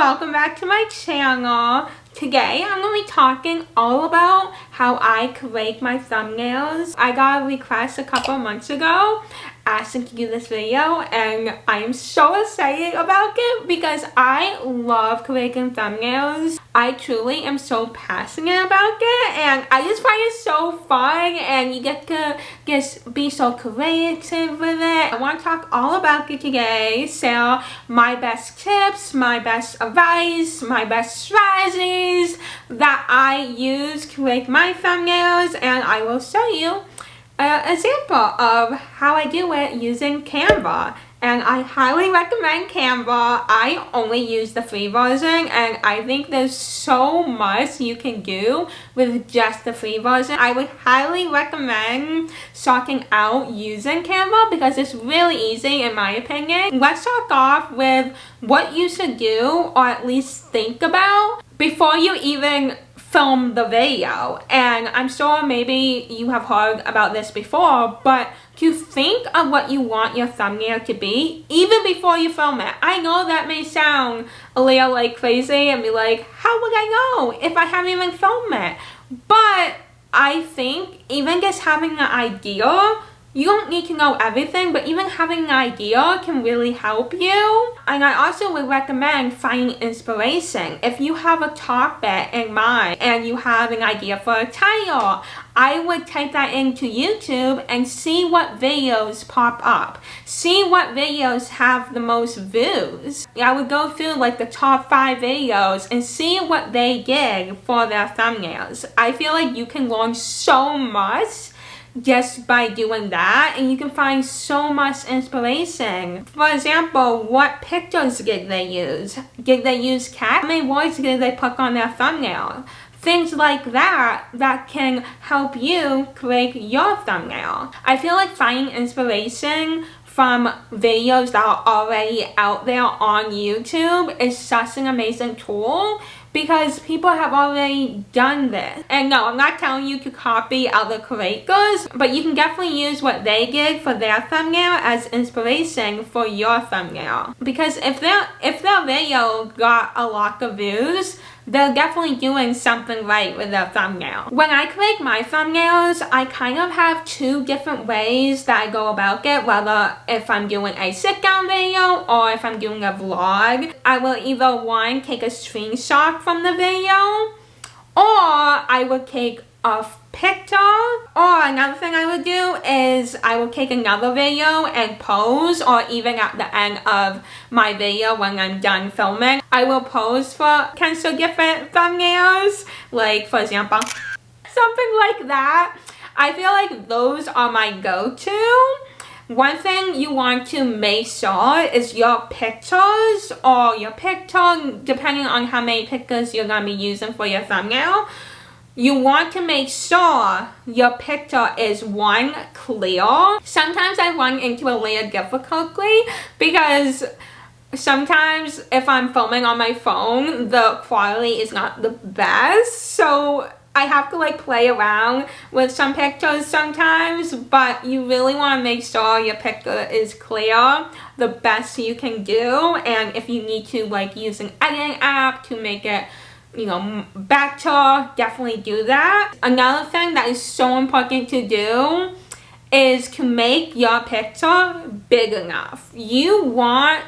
welcome back to my channel. Today I'm going to be talking all about how I create my thumbnails. I got a request a couple months ago asking to do this video and I am so excited about it because I love creating thumbnails. I truly am so passionate about it and I just find it so fun and you get to just be so creative with it. I want to talk all about it today. So my best tips, my best advice, my best strategies that I use to create my thumbnails, and I will show you an example of how I do it using Canva. And I highly recommend Canva. I only use the free version and I think there's so much you can do with just the free version. I would highly recommend starting out using Canva because it's really easy in my opinion. Let's start off with what you should do, or at least think about, before you even film the video. And I'm sure maybe you have heard about this before, but to think of what you want your thumbnail to be even before you film it. I know that may sound a little like crazy and be like, how would I know if I haven't even filmed it? But I think even just having an idea, you don't need to know everything, but even having an idea can really help you. And I also would recommend finding inspiration. If you have a topic in mind and you have an idea for a title, I would type that into YouTube and see what videos pop up. See what videos have the most views. I would go through like the top 5 videos and see what they did for their thumbnails. I feel like you can learn so much just by doing that, and you can find so much inspiration. For example, what pictures did they use? Did they use cat? How many words did they put on their thumbnail? Things like that can help you create your thumbnail. I feel like finding inspiration from videos that are already out there on YouTube is such an amazing tool because people have already done this. And no, I'm not telling you to copy other creators, but you can definitely use what they did for their thumbnail as inspiration for your thumbnail. Because if their video got a lot of views, they're definitely doing something right with their thumbnail. When I create my thumbnails, I kind of have 2 different ways that I go about it, whether if I'm doing a sit-down video or if I'm doing a vlog. I will either one, take a screenshot from the video, or I would take a picture, or another thing I would do is I will take another video and pause, or even at the end of my video when I'm done filming, I will pause for kinds of different thumbnails, like for example, something like that. I feel like those are my go-to. One thing you want to make sure is your pictures, or your picture, depending on how many pictures you're going to be using for your thumbnail, you want to make sure your picture is one, clear. Sometimes I run into a little difficulty because sometimes if I'm filming on my phone, the quality is not the best. So I have to like play around with some pictures sometimes, but you really want to make sure your picture is clear the best you can do. And if you need to like use an editing app to make it, you know, better, definitely do that. Another thing that is so important to do is to make your picture big enough. You want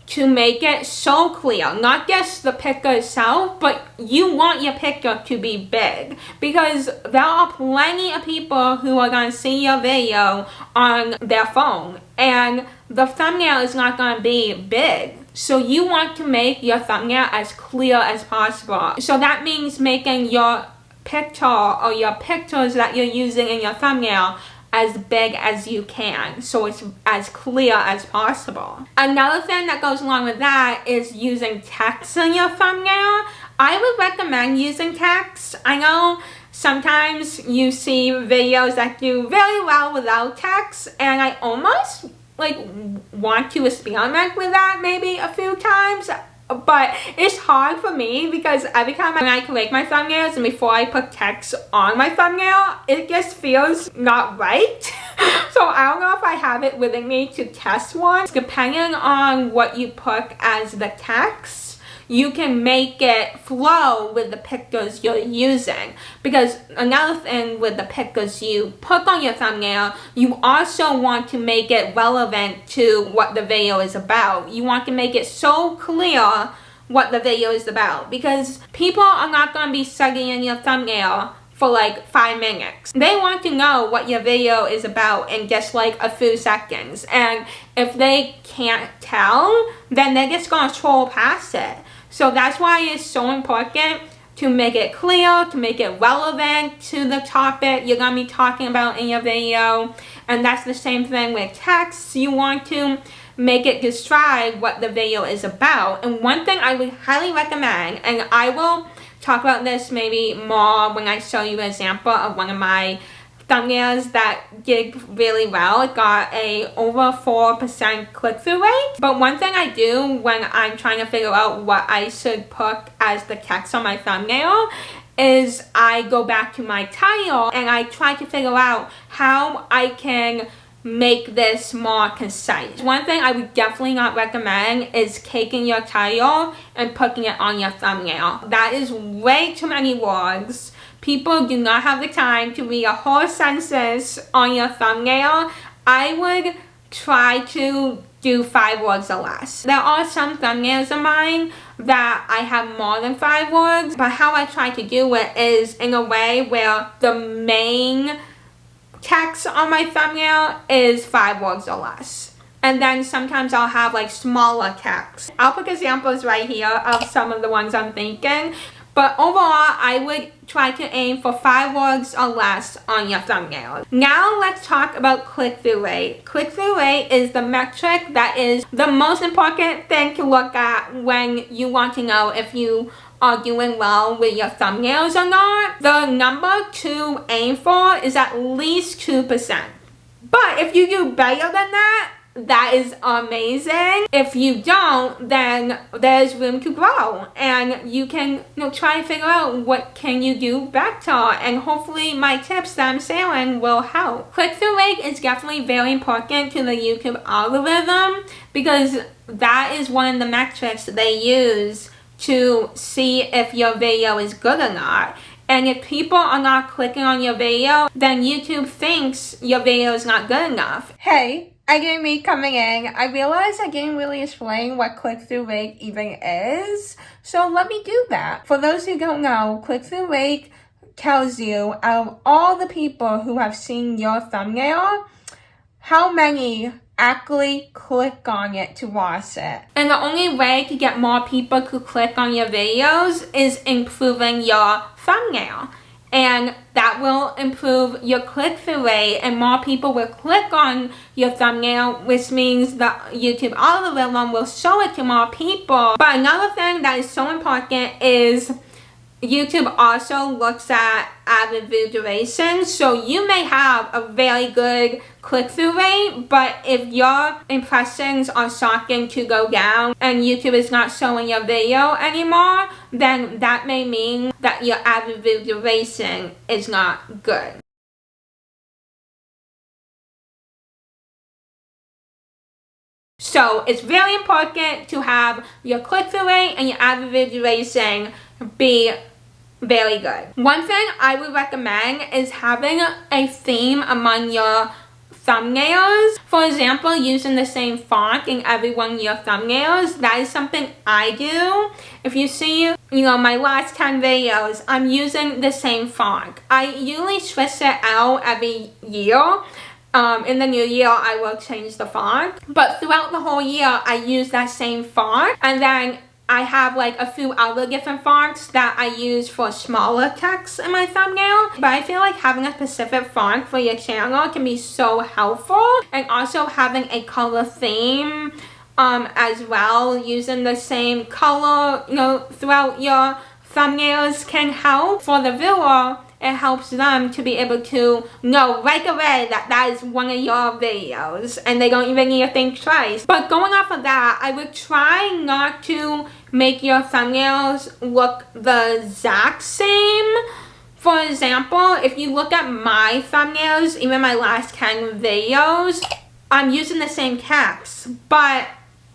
to make it so clear, not just the picture itself, but you want your picture to be big because there are plenty of people who are going to see your video on their phone and the thumbnail is not going to be big. So you want to make your thumbnail as clear as possible. So that means making your picture or your pictures that you're using in your thumbnail as big as you can, so it's as clear as possible. Another thing that goes along with that is using text in your thumbnail. I would recommend using text. I know sometimes you see videos that do really well without text, and I almost like want to experiment with that maybe a few times. But it's hard for me because every time when I create my thumbnails and before I put text on my thumbnail, it just feels not right. So I don't know if I have it within me to test one. Depending on what you put as the text, you can make it flow with the pictures you're using. Because another thing with the pictures you put on your thumbnail, you also want to make it relevant to what the video is about. You want to make it so clear what the video is about, because people are not going to be studying in your thumbnail for like 5 minutes. They want to know what your video is about in just like a few seconds, and if they can't tell, then they're just going to scroll past it. So that's why it's so important to make it clear, to make it relevant to the topic you're going to be talking about in your video. And that's the same thing with text. You want to make it describe what the video is about. And one thing I would highly recommend, and I will talk about this maybe more when I show you an example of one of my thumbnails that did really well. It got a over 4% click-through rate. But one thing I do when I'm trying to figure out what I should put as the text on my thumbnail is I go back to my title and I try to figure out how I can make this more concise. One thing I would definitely not recommend is taking your title and putting it on your thumbnail. That is way too many words. People do not have the time to read a whole sentence on your thumbnail. I would try to do 5 words or less. There are some thumbnails of mine that I have more than 5 words, but how I try to do it is in a way where the main text on my thumbnail is 5 words or less. And then sometimes I'll have like smaller text. I'll put examples right here of some of the ones I'm thinking. But overall, I would try to aim for 5 words or less on your thumbnail. Now let's talk about click-through rate. Click-through rate is the metric that is the most important thing to look at when you want to know if you are doing well with your thumbnails or not. The number to aim for is at least 2%. But if you do better than that, that is amazing. If you don't, then there's room to grow, and you can try to figure out what can you do better, and hopefully my tips that I'm sharing will help. Click-through rate is definitely very important to the YouTube algorithm because that is one of the metrics they use to see if your video is good or not. And if people are not clicking on your video, then YouTube thinks your video is not good enough. Hey, again, me coming in. I realized I didn't really explain what click-through rate even is, so let me do that. For those who don't know, click-through rate tells you out of all the people who have seen your thumbnail, how many actually click on it to watch it. And the only way to get more people to click on your videos is improving your thumbnail. And that will improve your click-through rate, and more people will click on your thumbnail, which means the YouTube algorithm will show it to more people. But another thing that is so important is YouTube also looks at average view duration. So you may have a very good click-through rate, but if your impressions are starting to go down and YouTube is not showing your video anymore, then that may mean that your average view duration is not good. So it's very important to have your click-through rate and your average view duration be very good. One thing I would recommend is having a theme among your thumbnails. For example, using the same font in every one of your thumbnails. That is something I do. If you see, my last 10 videos, I'm using the same font. I usually switch it out every year. In the new year, I will change the font. But throughout the whole year, I use that same font. And then I have like a few other different fonts that I use for smaller text in my thumbnail. But I feel like having a specific font for your channel can be so helpful. And also having a color theme as well, using the same color throughout your thumbnails can help. For the viewer, it helps them to be able to know right away that that is one of your videos, and they don't even need to think twice. But going off of that, I would try not to make your thumbnails look the exact same. For example, if you look at my thumbnails, even my last 10 videos, I'm using the same text. But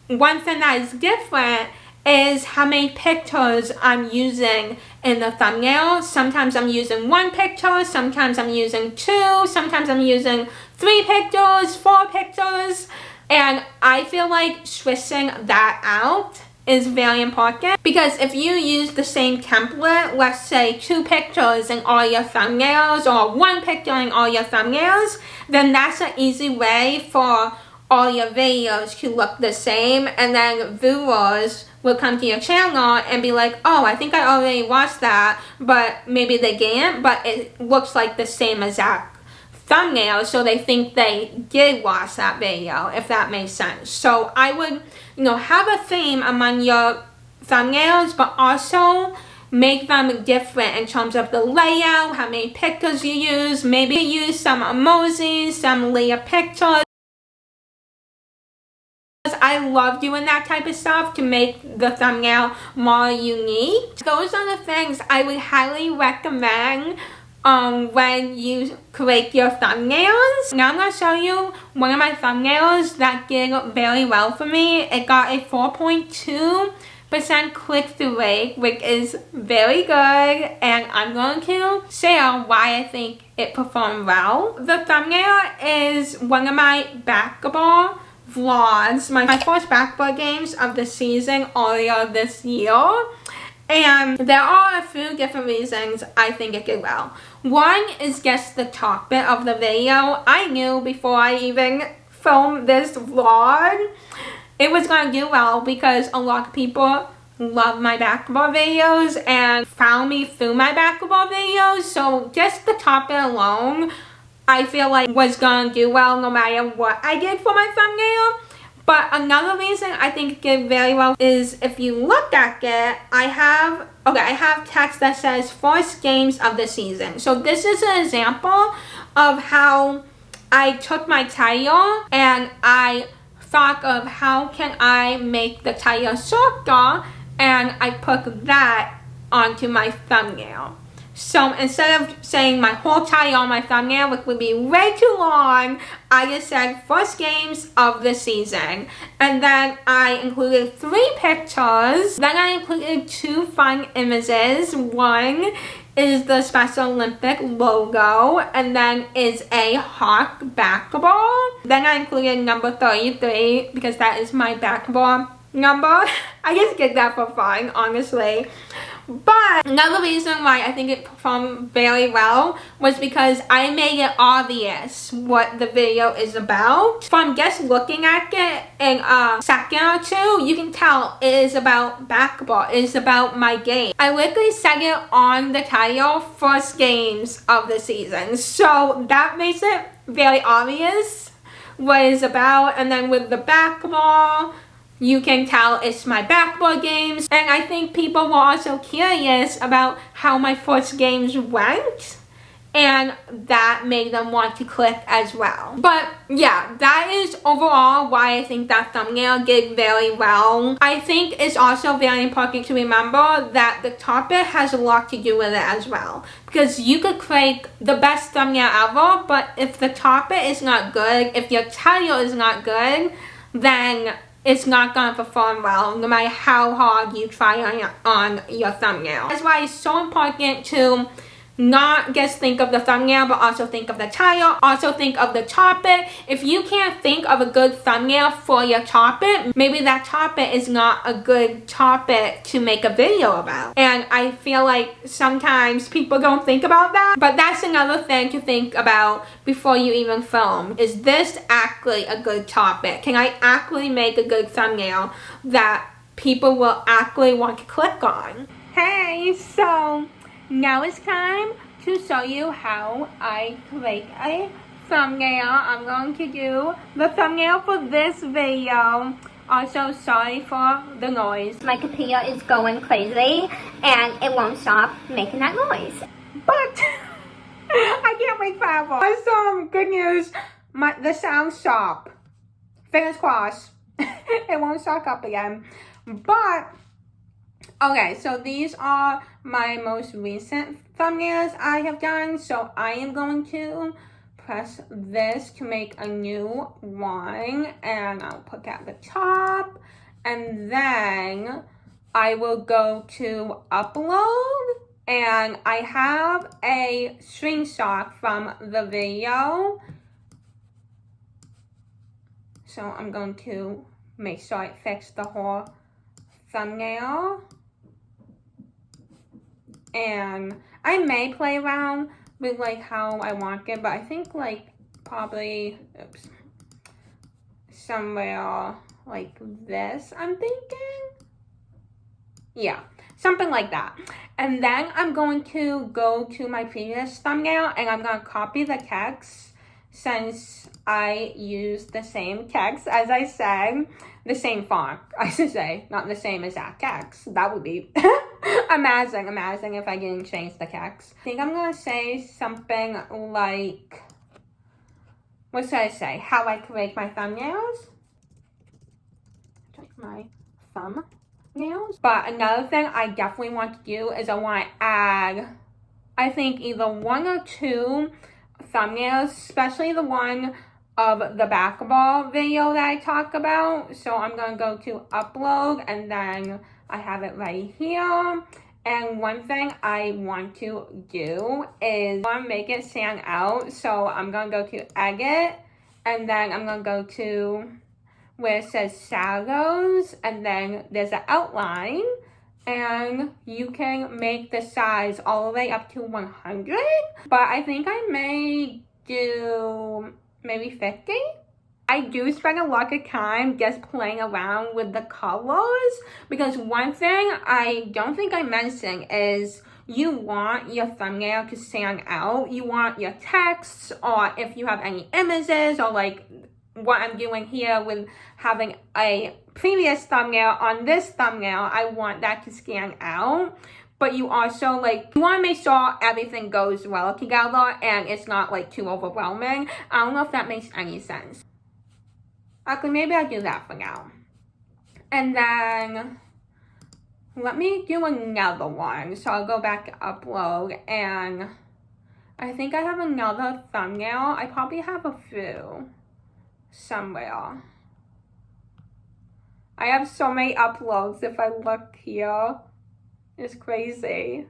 one thing that is different is how many pictures I'm using in the thumbnail. Sometimes I'm using 1 picture, sometimes I'm using 2, sometimes I'm using 3 pictures, 4 pictures, and I feel like switching that out is very important, because if you use the same template, let's say 2 pictures in all your thumbnails or 1 picture in all your thumbnails, then that's an easy way for all your videos to look the same, and then viewers will come to your channel and be like, oh, I think I already watched that, but maybe they didn't, but it looks like the same exact thumbnail, so they think they did watch that video, if that makes sense. So I would, have a theme among your thumbnails, but also make them different in terms of the layout, how many pictures you use. Maybe use some emojis, some layer pictures. I love doing that type of stuff to make the thumbnail more unique. Those are the things I would highly recommend when you create your thumbnails. Now I'm going to show you one of my thumbnails that did very well for me. It got a 4.2% click-through rate, which is very good, and I'm going to share why I think it performed well. The thumbnail is one of my basketball vlogs, my first basketball games of the season earlier this year. And there are a few different reasons I think it did well. One is just the topic of the video. I knew before I even filmed this vlog it was going to do well, because a lot of people love my basketball videos and found me through my basketball videos. So just the topic alone, I feel like was going to do well no matter what I did for my thumbnail. But another reason I think it did very well is if you look at it, I have text that says first games of the season. So this is an example of how I took my title and I thought of how can I make the title shorter, and I put that onto my thumbnail. So instead of saying my whole title on my thumbnail, which would be way too long, I just said first games of the season. And then I included 3 pictures. Then I included 2 fun images. One is the Special Olympic logo, and then is a Hawk basketball. Then I included number 33 because that is my basketball number. I just did that for fun, honestly. But another reason why I think it performed very well was because I made it obvious what the video is about. From just looking at it in a second or two, you can tell it is about basketball. It is about my game. I literally said it on the title, first games of the season. So that makes it very obvious what it's about. And then with the basketball, you can tell it's my basketball games. And I think people were also curious about how my first games went, and that made them want to click as well. But yeah, that is overall why I think that thumbnail did very well. I think it's also very important to remember that the topic has a lot to do with it as well. Because you could create the best thumbnail ever, but if the topic is not good, if your title is not good, then it's not going to perform well no matter how hard you try on your thumbnail. That's why it's so important to not just think of the thumbnail, but also think of the title, also think of the topic. If you can't think of a good thumbnail for your topic, maybe that topic is not a good topic to make a video about. And I feel like sometimes people don't think about that, but that's another thing to think about before you even film. Is this actually a good topic? Can I actually make a good thumbnail that people will actually want to click on? Hey, so now it's time to show you how I create a thumbnail. I'm going to do the thumbnail for this video. Also, sorry for the noise. My computer is going crazy and it won't stop making that noise. But I can't wait forever. Some good news. The sound stopped. Fingers crossed. It won't start up again. But okay, so these are my most recent thumbnails I have done. So I am going to press this to make a new one, and I'll put that at the top. And then I will go to upload, and I have a screenshot from the video. So I'm going to make sure I fix the whole thumbnail. And I may play around with like how I want it, but I think like probably, somewhere like this, I'm thinking. Yeah, something like that. And then I'm going to go to my previous thumbnail and I'm going to copy the text, since I use the same text as I said, the same font, I should say, not the same exact text. That would be amazing if I didn't change the text. I think I'm going to say something like, what should I say? How I create my thumbnails? My thumbnails. But another thing I definitely want to do is I want to add, I think either 1 or 2 thumbnails, especially the one of the basketball video that I talked about. So I'm going to go to upload, and then I have it right here. And one thing I want to do is I want to make it stand out. So I'm going to go to edit, and then I'm going to go to where it says shadows, and then there's an outline, and you can make the size all the way up to 100, but I think I may do maybe 50. I do spend a lot of time just playing around with the colors, because one thing I don't think I mentioned is you want your thumbnail to stand out. You want your text, or if you have any images, or like what I'm doing here with having a previous thumbnail on this thumbnail, I want that to stand out. But you also like, you want to make sure everything goes well together and it's not like too overwhelming. I don't know if that makes any sense. Okay, maybe I'll do that for now. And then let me do another one. So I'll go back to upload, and I think I have another thumbnail. I probably have a few somewhere. I have so many uploads. If I look here, it's crazy.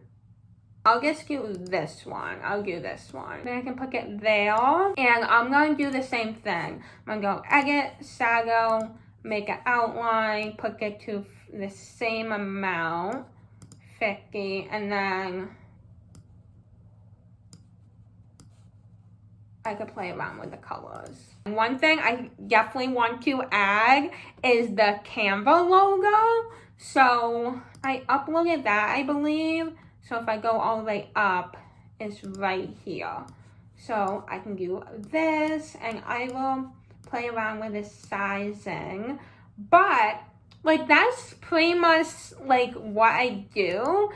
I'll just do this one. I'll do this one. Then I can put it there. And I'm going to do the same thing. I'm going to go edit, shadow, make an outline, put it to the same amount, 50, and then I could play around with the colors. One thing I definitely want to add is the Canva logo. So I uploaded that, I believe. So if I go all the way up, it's right here. So I can do this, and I will play around with the sizing. But like, that's pretty much like what I do.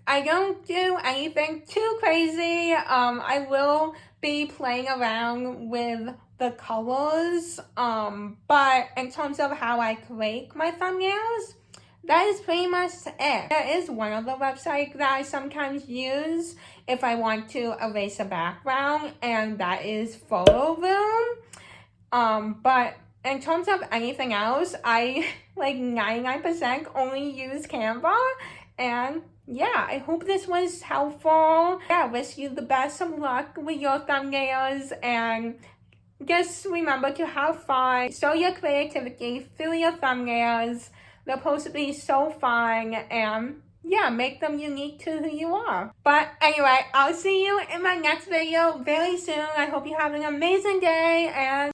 I don't do anything too crazy. I will be playing around with the colors. But in terms of how I create my thumbnails, that is pretty much it. There is one other website that I sometimes use if I want to erase a background, and that is Photo Room. But in terms of anything else, I like 99% only use Canva. And yeah, I hope this was helpful. Yeah, wish you the best of luck with your thumbnails, and just remember to have fun, show your creativity through your thumbnails. They're supposed to be so fun, and yeah, make them unique to who you are. But anyway, I'll see you in my next video very soon. I hope you have an amazing day, and